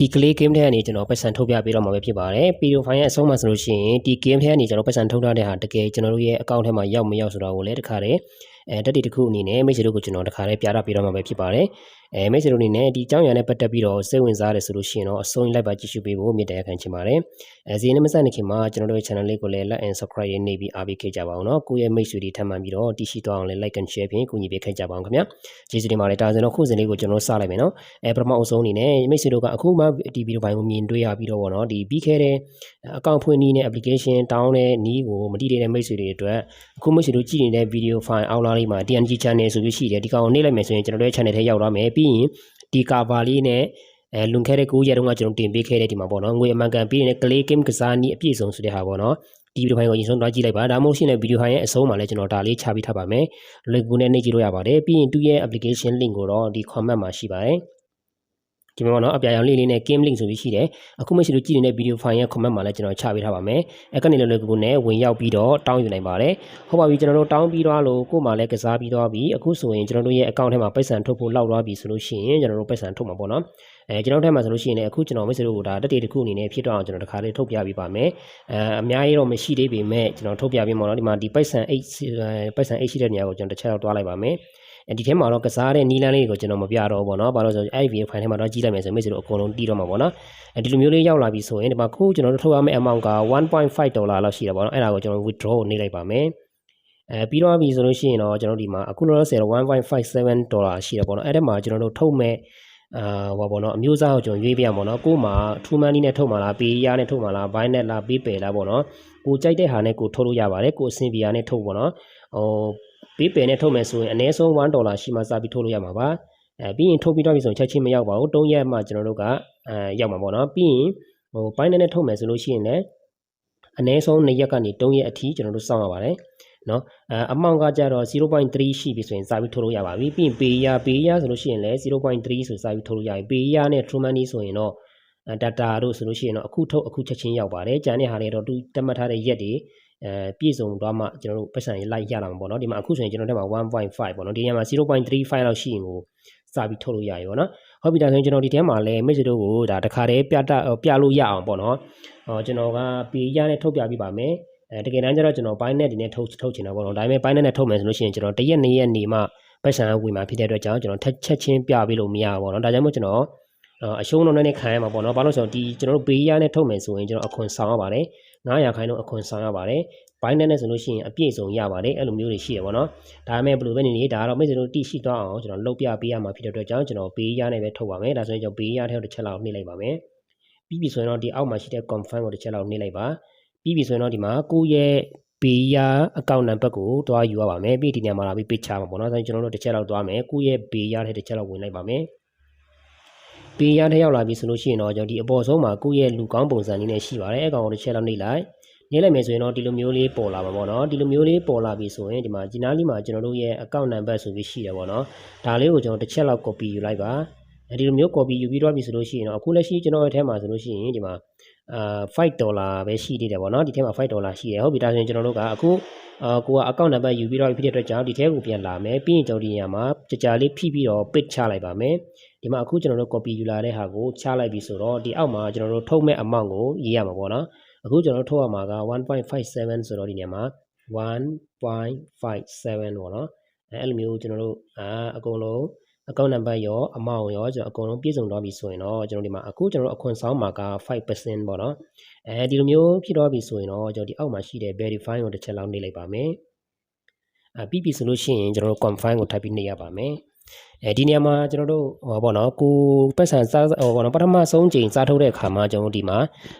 ဒီကလေး game ထဲကနေကျွန်တော်ပတ်စံထုတ်ပြပေးတော့မှာပဲဖြစ်ပါတယ်။ video file ရဲ့အဆုံးမှာဆိုလို့ရှိရင်ဒီ game ထဲကနေကျွန်တော်ပတ်စံထုတ်ထားတဲ့ဟာတကယ်ကျွန်တော်တို့ရဲ့ account ထဲမှာရောက်မရောက်ဆိုတာကိုလည်းတခါတည်းတက်တီတစ်ခုအနေနဲ့မိတ်ဆွေတို့ကိုကျွန်တော်တခါတည်းပြတာပေးတော့မှာပဲဖြစ်ပါတယ်။မိတ်ဆွေတို့အနေနဲ့ဒီအကြောင်းအရာနဲ့ပတ်သက်ပြီးတော့စိတ်ဝင်စားတယ်ဆိုလို့ရှိရင်တော့အဆုံးလိုက်ပါကြည့်ရှုပေးဖို့မြစ်တရားခံချင်ပါတယ်။ဇီးနေမစတဲ့ခင်မှာကျွန်တော်တို့ရဲ့ channel လေးကိုလည်း like and subscribe ရေးနေပြီးအားပေးခဲ့ကြပါအောင်နော်။ကိုယ့်ရဲ့မိတ်ဆွေတွေထပ်မံပြီးတော့တည်ရှိသွားအောင်လည်း like and share ဖြင့်ကူညီပေးခဲ့ကြပါအောင်ခင်ဗျာ။ကျေးဇူးတင်ပါတယ်ဒါဆိုတော့ခုစဉ်လေးကိုကျွန်တော်စလိုက်မယ်နော်။ပထမအဆုံးအနေနဲ့မိတ်ဆွေတို့ကအခုမှဒီဗီဒီယိုပိုင်းကိုမြင်တွေ့ရပြီးတော့ဗောနော်ဒီပြီးခဲ့တဲ့အကောင့်ဖွင့်နည်းနဲ့ application တောင်းတဲ့နည်းကိုမတည်တဲ့မိတ်ဆွေတွေအတွက်အခုမိတ်ဆွေတို့ကြည့်နေတဲ့ video file အောက်လာလေးမှာ TNG channel ဆိုပြီးရှိတယ်ဒီကောင်ကိုနှိပ်လိုက်မယ်ဆိုရင်ကျွန်တော်တို့ရဲ့ channel ထဲရောက်သွားမယ်ပြီးရင်ဒီ cover လေးနဲ့လွန်ခဲ့တဲ့9ရက်တုန်းကကျွန်တော်တင်ပေးခဲ့တဲ့ဒီမှာပေါ့နော်ငွေအမှန်ကန်ပေးနေတဲ့ clay game ကစားနည်းအပြည့်စုံဆိုတဲ့ဟာပေါ့နော်ဒီဗီဒီယိုဖိုင်ကိုရင်ဆုံးသွားကြည့်လိုက်ပါဒါမှမဟုတ်ရှင်တဲ့ဗီဒီယိုဖိုင်ရဲ့အဆုံးမှာလည်းကျွန်တော်ဒါလေးချပေးထားပါမယ်လွယ်ကူနဲ့နှိပ်ကြည့်လို့ရပါတယ်ပြီးရင်သူ့ရဲ့ application link ကိုတော့ဒီ comment မှာရှိပါတယ်ဒီမှာနော်အပြာရောင်လေးနဲ့ game link ဆိုပြီးရှိတယ်အခုမှရှိလို့ကြည့်နေတဲ့ video file ရဲ့ comment မှာလည်းကျွန်တော်ချပေးထားပါမယ်အဲ့ကနေလွယ်ကူနဲ့ဝင်ရောက်ပြီးတော့တောင်းယူနိုင်ပါတယ်ဟုတ်ပါပြီကျွန်တော်တို့တောင်းပြီးတော့လို့ကို့မှာလည်းကစားပြီးတော့ပြီအခုဆိုရင်ကျွန်တော်တို့ရဲ့ account ထဲမှာပိုက်ဆံထုတ်ဖို့လောက်သွားပြီဆိုလို့ရှိရင်ကျွန်တော်တို့ပိုက်ဆံထုတ်မှာပေါ့နော်ကျွန်တော်ထဲမှာဆိုလို့ရှိရင်လည်းအခုကျွန်တော်မိတ်ဆွေတို့ကဒါတက်တေတစ်ခုအနေနဲ့ဖြစ်တော့အောင်ကျွန်တော်တစ်ခါလေးထုတ်ပြပေးပါမယ်အများကြီးတော့မရှိသေးပေမဲ့ကျွန်တော်ထုတ်ပြပေးမှာနော်ဒီမှာဒီပိုက်ဆံ 8ရှိတဲ့နေရာကိုကျွန်တော်တစ်ချက်တော့တွားလိုက်ပါမယ်ဒီထဲမှာတော့ကစားတဲ့နီလန်းလေးကိုကျွန်တော်မပြတော့ဘူးပေါ့နော်ဘာလို့ဆိုအဲ့ဒီ video file ထဲမှာတော့ကြည့်လိုက်မယ်ဆိုမိတ်ဆွေတို့အကုန်လုံးတီးတော့မှာပေါ့နော်ဒီလိုမျိုးလေးရောက်လာပြီဆိုရင်ဒီမှာခုကျွန်တော်တို့ထုတ်ရမယ့် amount က $1.5 လောက်ရှိတယ်ပေါ့နော်အဲ့ဒါကိုကျွန်တော် withdraw ကိုနှိပ်လိုက်ပါမယ်ပြီးတော့ပြီဆိုလို့ရှိရင်တော့ကျွန်တော်ဒီမှာအခုလောလောဆယ်တော့$1.57ရှိတယ်ပေါ့နော်အဲ့ဒါမှာကျွန်တော်တို့ထုတ်မဲ့ဟောပေါ့နော်အမျိုးအစားကိုကျွန်တော်ရွေးပြရမှာပေါ့နော်ကို့မှာ true money နဲ့ထုတ်မှာလား pay ရနဲ့ထုတ်မှာလား buy net လား pay လားပေါ့နော်ကိုကြိုက်တဲ့ဟာနဲ့ကိုထုတ်လို့ရပါတယ်ကိုအဆင်ပြေတာနဲ့ထုတ်ပေါ့နော်ပေးပယ်နဲ့ထုတ်မယ်ဆိုရင်အနည်းဆုံး$1ရှိမှစပြီးထုတ်လို့ရမှာပါပြီးရင်ထုတ်ပြီးတော့ပြီဆိုရင်ချက်ချင်းမရောက်ပါဘူး3ရက်မှကျွန်တော်တို့ကရောက်မှာပေါ့နော်ပြီးရင်ပိုင်းနဲ့ထုတ်မယ်ဆိုလို့ရှိရင်လည်းအနည်းဆုံး2ရက်ကနေ3ရက်အထိကျွန်တော်တို့စောင့်ရပါတယ်နော်အမောင့်ကကြတော့ 0.3 ရှိပြီဆိုရင်စပြီးထုတ်လို့ရပါပြီပြီးရင် pay ရဆိုလို့ရှိရင်လည်း 0.3 ဆိုစပြီးထုတ်လို့ရပြီ pay ရနဲ့ true money ဆိုရင်တော့ data တို့ဆိုလို့ရှိရင်တော့အခုထုတ်အခုချက်ချင်းရောက်ပါတယ်ကျန်တဲ့ဟာတွေတော့သူတတ်မှတ်ထားတဲ့ရက်တွေပြည့်စုံသွားမှကျွန်တော်တို့ပတ်စံရေးလိုက်ရလာမှာပေါ့နော်ဒီမှာအခုဆိုရင်ကျွန်တော်တို့မှာ 1.5 ပေါ့နော်ဒီနေရာမှာ 0.35 လောက်ရှိရင်ကိုစပြီးထုတ်လို့ရပြီပေါ့နော်ဟုတ်ပြီဒါဆိုရင်ကျွန်တော်ဒီထဲမှာလည်းမိတ်ဆွေတို့ကိုဒါတခါတည်းပြလို့ရအောင်ပေါ့နော်ကျွန်တော်က pay ရနဲ့ထုတ်ပြပြပါမယ်တကယ်တမ်းကျတော့ကျွန်တော် buy net တွေနဲ့ထုတ်ချင်တာပေါ့နော်ဒါပေမဲ့ buy net နဲ့ထုတ်မယ်ဆိုလို့ရှိရင်ကျွန်တော်1ရက်2ရက်နေမှပတ်စံဝင်မှာဖြစ်တဲ့အတွက်ကြောင့်ကျွန်တော်ချက်ချင်းပြပေးလို့မရဘူးပေါ့နော်ဒါကြောင့်မို့ကျွန်တော်အရှုံးတော့နည်းခံရမှာပေါ့နော်ဘာလို့ဆိုတော့ဒီကျွန်တော်တို့ pay ရနဲ့ထုတ်မယ်ဆိုရင်ကျွန်တော်အခွန်ဆောင်ရပါတယ်900%အခွန်ဆောင်ရပါတယ်ဘိုင်းနဲ့ဆိုလို့ရှိရင်အပြည့်စုံရပါတယ်အဲ့လိုမျိုးတွေရှိတယ်ပေါ့နော်ဒါပေမဲ့ဘယ်လိုပဲနေနေဒါတော့မိတ်ဆွေတို့တိရှိသွားအောင်ကျွန်တော်လုပ်ပြပေးရမှာဖြစ်တဲ့အတွက်ကြောင့်ကျွန်တော် pay ရနဲ့ပဲထုတ်ပါမယ်ဒါဆိုရင်ကျွန်တော် pay ရထဲကိုတစ်ချက်လောက်နှိပ်လိုက်ပါမယ်ပြီးပြီဆိုရင်တော့ဒီအောက်မှာရှိတဲ့ confirm ကိုတစ်ချက်လောက်နှိပ်လိုက်ပါပြီးပြီဆိုရင်တော့ဒီမှာကိုယ့်ရဲ့ pay ရ account number ကိုတွားယူရပါမယ်ပြီးဒီနေရာမှာလာပြီး page ချမှာပေါ့နော်ဒါဆိုရင်ကျွန်တော်တို့တစ်ချက်လောက်တွားမယ်ကိုယ့်ရဲ့ pay ရထဲတစ်ချက်လောက်ဝင်လိုက်ပါမယ်pay ရထဲရောက်လာပြီဆိုလို့ရှိရင်တော့ကျွန်တော်ဒီအပေါ်ဆုံးမှာကိုယ့်ရဲ့လူကောင်းပုံစံလေးနဲ့ရှိပါတယ်အဲ့ကောင်ကိုတစ်ချက်လောက်နှိပ်လိုက်မယ်ဆိုရင်တော့ဒီလိုမျိုးလေးပေါ်လာမှာပေါ့နော်ဒီလိုမျိုးလေးပေါ်လာပြီဆိုရင်ဒီမှာဒီနားလေးမှာကျွန်တော်တို့ရဲ့ account number ဆိုပြီးရှိတယ်ပေါ့နော်ဒါလေးကိုကျွန်တော်တစ်ချက်လောက် copy ယူလိုက်ပါဒီလိုမျိုး copy ယူပြီးတော့ပြီဆိုလို့ရှိရင်တော့အခုလက်ရှိကျွန်တော်ရဲ့အထဲမှာဆိုလို့ရှိရင်ဒီမှာ$5ပဲရှိသေးတယ်ပေါ့နော်ဒီထဲမှာ$5ရှိတယ်ဟုတ်ပြီဒါဆိုရင်ကျွန်တော်တို့ကအခုကိုက account number ယူပြီးတော့ဖြစ်တဲ့အတွက်ကြောင့်ဒီထဲကိုပြန်လာမယ်ပြီးရင်ကျွန်တော်ဒီနေရာမှာကြာလေးဖိပြီးတော့ page ချလိုက်ပါမယ်ဒီမှာအခုကျွန်တော်တို့ copy ယူလာတဲ့ဟာကိုချလိုက်ပြီဆိုတော့ဒီအောက်မှာကျွန်တော်တို့ထုတ်မဲ့ amount ကိုရေးရမှာပေါ့နော်အခုကျွန်တော်ထုတ်ရမှာက1.57ဆိုတော့ဒီနေရာမှာ1.57ပေါ့နော်အဲ့လိုမျိုးကျွန်တော်တို့အကုန်လုံး account number ရော amount ရောကျွန်တော်အကုန်လုံးပြည့်စုံသွားပြီဆိုရင်တော့ကျွန်တော်ဒီမှာအခုကျွန်တော်အခွန်ဆောင်မှာက5% ပေါ့နော်ဒီလိုမျိုးဖြစ်သွားပြီဆိုရင်တော့ကျွန်တော်ဒီအောက်မှာရှိတဲ့ verify ကိုတစ်ချက်လောက်နှိပ်လိုက်ပါမယ်ပြီးပြီဆိုလို့ရှိရင်ကျွန်တော်တို့ confirm ကိုထပ်ပြီးနှိပ်ရပါမယ်ဒီနေရာမှာကျွန်တော်တို့ဟောပေါ့နော်ကိုပတ်စံစားဟောပေါ့နော်ပထမဆုံးချိန်စားထုတ်တဲ့အခါမှာကျွန်တော်ဒီမှာ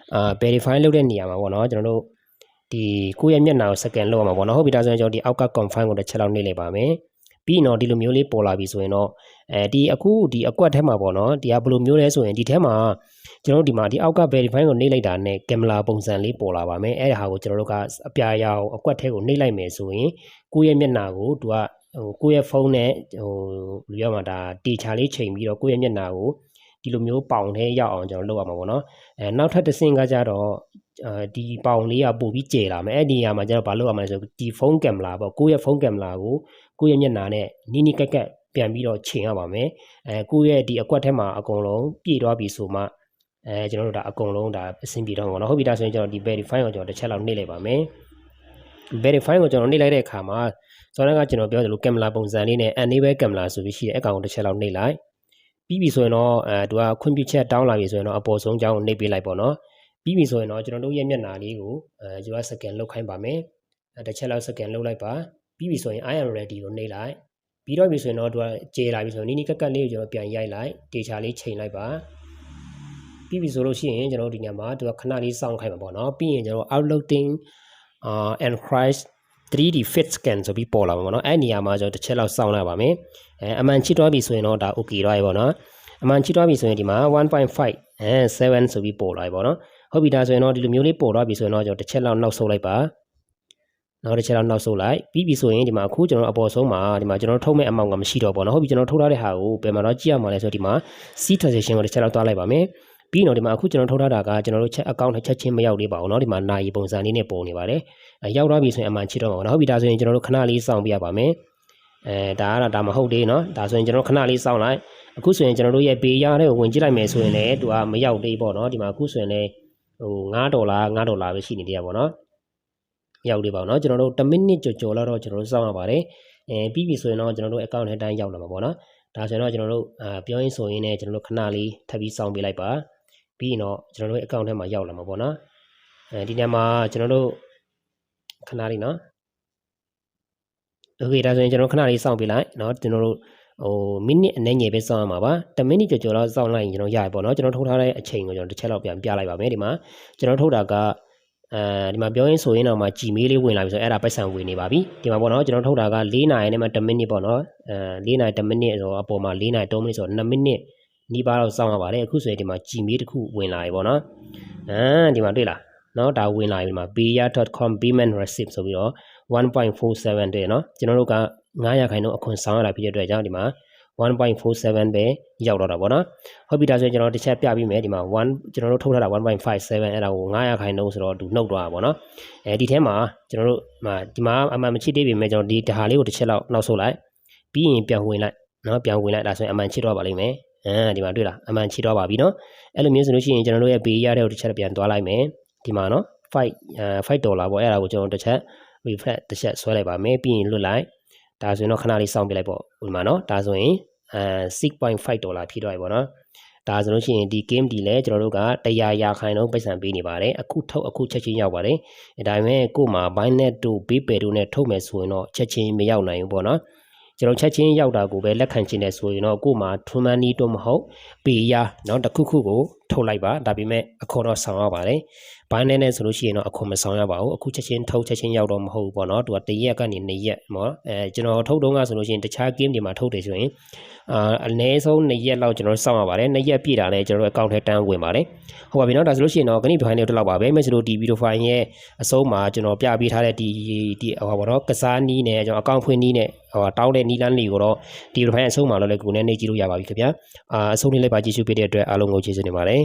verify လုပ်တဲ့နေရာမှာပေါ့နော်ကျွန်တော်တို့ဒီကိုယ့်ရဲ့မျက်နှာကို scan လုပ်ရမှာပေါ့နော်ဟုတ်ပြီဒါဆိုရင်ကျွန်တော်ဒီအောက်က confirm ကိုတစ်ချက်လောက်နှိပ်လိုက်ပါမယ်ပြီးရင်တော့ဒီလိုမျိုးလေးပေါ်လာပြီဆိုရင်တော့ဒီအခုဒီအကွက်ထဲမှာပေါ့နော်ဒီကဘယ်လိုမျိုးလဲဆိုရင်ဒီထဲမှာကျွန်တော်တို့ဒီမှာဒီအောက်က verify ကိုနှိပ်လိုက်တာနဲ့ကင်မရာပုံစံလေးပေါ်လာပါမယ်အဲ့ဒါဟာကိုကျွန်တော်တို့ကအပြာရောင်အကွက်ထဲကိုနှိပ်လိုက်မယ်ဆိုရင်ကိုယ့်ရဲ့မျက်နှာကိုသူကကိုယ့်ရဲ့ဖုန်းနဲ့ဘယ်လိုရမှာဒါတေချာလေးချိန်ပြီးတော့ကိုယ့်ရဲ့မျက်နှာကိုဒီလိုမျိုးပေါင်ထဲရောက်အောင်ကျွန်တော်လုပ်ရမှာပေါ့နော်နောက်ထပ်တစ်ဆင့်ကကြတော့ဒီပေါင်လေးကပို့ပြီးကျယ်လာမယ်အဲ့ဒီနေရာမှာကျတော့ဘာလုပ်ရမလဲဆိုဒီဖုန်းကင်မရာပေါ့ကိုယ့်ရဲ့ဖုန်းကင်မရာကိုကိုယ့်ရဲ့မျက်နှာနဲ့နီးကပ်ပြန်ပြီးတော့ချိန်ရပါမယ်ကိုယ့်ရဲ့ဒီအကွက်ထဲမှာအကုန်လုံးပြည့်သွားပြီဆိုမှ ကျွန်တော်တို့ဒါအကုန်လုံးဒါအဆင်ပြေတော့မှာပေါ့နော်ဟုတ်ပြီဒါဆိုရင်ကျွန်တော်ဒီ verify ကိုကျွန်တော်တစ်ချက်လောက်နှိပ်လိုက်ပါမယ် verify ကိုကျွန်တော်နှိပ်လိုက်တဲ့အခါမှာစောနကကျွန်တော်ပြောသလိုကင်မရာပုံစံလေးနဲ့ enable ကင်မရာဆိုပြီးရှိတဲ့အကောင်ကိုတစ်ချက်လောက်နှိပ်လိုက်ပြီးပြီဆိုရင်တော့သူကခွင့်ပြုချက်တောင်းလာပြီဆိုရင်တော့အပေါ်ဆုံးကြောင်းကိုနှိပ်ပေးလိုက်ပေါ့နော်ပြီးပြီဆိုရင်တော့ကျွန်တော်တို့ရဲ့မျက်နှာလေးကိုကျွန်တော်စကန်လုပ်ခိုင်းပါမယ်တစ်ချက်လောက်စကန်လုပ်လိုက်ပါပြီးပြီဆိုရင် I am ready ကိုနှိပ်လိုက်ပြီးတော့ပြီဆိုရင်တော့သူကကျေလာပြီဆိုရင်နီးနီးကက်ကက်လေးကိုကျွန်တော်ပြန်ရိုက်လိုက်တေချာလေးချိန်လိုက်ပါပြီးပြီဆိုလို့ရှိရင်ကျွန်တော်ဒီညမှာသူကခဏလေးစောင့်ခိုင်းမှာပေါ့နော်ပြီးရင်ကျွန်တော် uploading and Christ 3D fit scan ဆိုပြီးပေါ်လာမှာပေါ့နော်အဲ့နေရာမှာကျွန်တော်တစ်ချက်လောက်စောင့်လိုက်ပါမယ်အမှန်ချစ်သွားပြီဆိုရင်တော့ဒါ okay တော့ရေပေါ့နော်အမှန်ချစ်သွားပြီဆိုရင်ဒီမှာ 1.5 7ဆိုပြီးပေါ်လာပြီပေါ့နော်ဟုတ်ပြီဒါဆိုရင်တော့ဒီလိုမျိုးလေးပေါ်သွားပြီဆိုရင်တော့ကျွန်တော်တစ်ချက်လောက်နောက်ဆုတ်လိုက်ပါနောက်တစ်ချက်လောက်နောက်ဆုတ်လိုက်ပြီးပြီဆိုရင်ဒီမှာအခုကျွန်တော်အပေါ်ဆုံးမှာဒီမှာကျွန်တော်ထုတ်မဲ့အမောင်ကမရှိတော့ပေါ့နော်ဟုတ်ပြီကျွန်တော်ထုတ်ထားတဲ့ဟာကိုဘယ်မှာတော့ကြည့်ရမှာလဲဆိုတော့ဒီမှာ C transition ကိုတစ်ချက်လောက်သွားလိုက်ပါမယ်ပြီးတော့ဒီမှာအခုကျွန်တော်ထုတ်ထားတာကကျွန်တော်တို့ချက်အကောင့်နဲ့ချက်ချင်းမရောက်သေးပါဘူးเนาะဒီမှာနာရီပုံစံလေးနဲ့ပုံနေပါတယ်ရောက်သွားပြီဆိုရင်အမှန်ချစ်တော့မှာเนาะဟုတ်ပြီဒါဆိုရင်ကျွန်တော်တို့ခဏလေးစောင့်ပြရပါမယ်ဒါမဟုတ်သေးเนาะဒါဆိုရင်ကျွန်တော်ခဏလေးစောင့်လိုက်အခုဆိုရင်ကျွန်တော်တို့ရဲ့ဘေးရတဲ့ကိုဝင်ကြည့်လိုက်မယ်ဆိုရင်လည်းသူကမရောက်သေးပေါ့เนาะဒီမှာအခုဆိုရင်လည်းဟို$5ပဲရှိနေသေးရပါတော့ရောက်သေးပါเนาะကျွန်တော်တို့1မိနစ်ကျော်လောက်တော့ကျွန်တော်တို့စောင့်ရပါတယ်ပြီးပြီဆိုရင်တော့ကျွန်တော်တို့ account ထဲတိုင်းရောက်လာမှာပေါ့เนาะဒါဆိုရင်တော့ကျွန်တော်တို့ပြောရင်းဆိုရင်လည်းကျွန်တော်တို့ခဏလေးထပ်ပြီးစောင့်ပေးလိုက်ပါပြီးရင်တော့ကျွန်တော်တို့ account ထဲမှာရောက်လာမှာပေါ့နော်ဒီညမှာကျွန်တော်တို့ခဏလေးနော်โอเคဒါဆိုရင်ကျွန်တော်ခဏလေးစောင့်ပေးလိုက်เนาะကျွန်တော်တို့မိနစ်အနည်းငယ်ပဲစောင့်ရမှာပါ10မိနစ်ကျော်လောက်စောင့်လိုက်ရင်ကျွန်တော်ရရပေါ့เนาะကျွန်တော်ထုတ်ထားတဲ့အချိန်ကိုကျွန်တော်တစ်ချက်လောက်ပြန်ပြလိုက်ပါမယ်ဒီမှာကျွန်တော်ထုတ်တာကဒီမှာပြောရင်းဆိုရင်တော့မှ Gmail လေးဝင်လာပြီဆိုအဲ့ဒါပိုက်ဆံဝင်နေပါပြီဒီမှာပေါ့နော်ကျွန်တော်ထုတ်တာက4နာရီနဲ့မှ10မိနစ်ပေါ့နော်4နာရီ10မိနစ်ဆိုတော့အပေါ်မှာ4နာရီ3မိနစ်ဆိုတော့2မိနစ်နီးပါးတော့စောင့်ရပါတယ်အခုဆိုရင်ဒီမှာ Gmail တစ်ခုဝင်လာပြီပေါ့နော်ဒီမှာတွေ့လားနော်ဒါဝင်လာပြီဒီမှာ beya.com payment receipt ဆိုပြီးတော့1.47တွေ့နော်ကျွန်တော်တို့က9%အခွန်ဆောင်ရတာဖြစ်တဲ့အတွက်ကြောင့်ဒီမှာ1.47ပဲရောက်တော့တာပေါ့နော်ဟုတ်ပြီဒါဆိုရင်ကျွန်တော်တစ်ချက်ပြပြီးမယ်ဒီမှာ1ကျွန်တော်တို့ထုတ်ထားတာ1.57အဲ့ဒါကို9%ဆိုတော့သူနှုတ်သွားတာပေါ့နော်ဒီထဲမှာကျွန်တော်တို့ဒီမှာအမှန်မချစ်သေးပြီမဲ့ကျွန်တော်ဒီဟာလေးကိုတစ်ချက်လောက်နောက်ဆုတ်လိုက်ပြီးရင်ပြန်ဝင်လိုက်နော်ပြန်ဝင်လိုက်ဒါဆိုရင်အမှန်ချစ်တော့ပါလိမ့်မယ်ဒီမှာတွေ့လားအမှန်ချစ်တော့ပါပြီနော်အဲ့လိုမျိုးဆိုလို့ရှိရင်ကျွန်တော်တို့ရဲ့ဘေးရတဲ့ကိုတစ်ချက်ပြန်သွားလိုက်မယ်ဒီမှာနော်$5ပေါ့အဲ့ဒါကိုကျွန်တော်တစ်ချက် refresh တစ်ချက်ဆွဲလိုက်ပါမယ်ပြီးရင်လွတ်လိုက်ဒါဆိုရင်တော့ခဏလေးစောင့်ပြလိုက်ပေါ့ဒီမှာနော်ဒါဆိုရင်$6.5ဖြစ်သွားပြီပေါ့နော်ဒါဆိုလို့ရှိရင်ဒီ game ဒီလဲကျွန်တော်တို့က100%ပတ်စံပေးနေပါတယ်အခုထုတ်အခုချက်ချင်းရောက်ပါတယ်ဒါပေမဲ့ကို့မှာ Binance တို့ PayPal တို့နဲ့ထုတ်မယ်ဆိုရင်တော့ချက်ချင်းမရောက်နိုင်ဘူးပေါ့နော်ကျွန်တော်ချက်ချင်းရောက်တာကိုပဲလက်ခံချင်တယ်ဆိုရင်တော့ကို့မှာ True Money တို့မဟုတ်ပေးရเนาะတစ်ခုခုကိုထုတ်လိုက်ပါဒါပေမဲ့အခွန်တော့ဆောင်ရပါတယ်ဘိုင်းနဲ့ဆိုလို့ရှိရင်တော့အခွန်မဆောင်ရပါဘူးအခုချက်ချင်းထုတ်ချက်ချင်းရောက်တော့မဟုတ်ဘူးပေါ့เนาะသူက1ရက်ကနေ2ရက်เนาะကျွန်တော်ထုတ်တော့ကဆိုလို့ရှိရင်တခြား game တွေမှာထုတ်တယ်ဆိုရင်အနည်းဆုံး2ရက်လောက်ကျွန်တော်စောင့်ရပါတယ်2ရက်ပြည့်တာနဲ့ကျွန်တော်တို့ account ထဲတန်းဝင်ပါတယ်ဟုတ်ပါပြီเนาะဒါဆိုလို့ရှိရင်တော့ခဏဒီဖိုင်လေးတို့လောက်ပါပဲမဲ့ဆိုလို့ဒီ video file ရဲ့အဆုံးမှာကျွန်တော်ပြပေးထားတဲ့ဒီဟောပါတော့ကစားနီးနဲ့ကျွန်တော် account ဖွင့်နီးနဲ့တောင်းတဲ့နီးလန်းတွေကိုတော့ဒီ video file အဆုံးမှာလည်းကိုယ်နဲ့နေကြည့်လို့ရပါပြီခင်ဗျာအဆုံးလေးလည်းပါကြည့်ရှုပေးတဲ့အတွက်အားလုံးကိုကျေးဇူးတင်ပါတယ်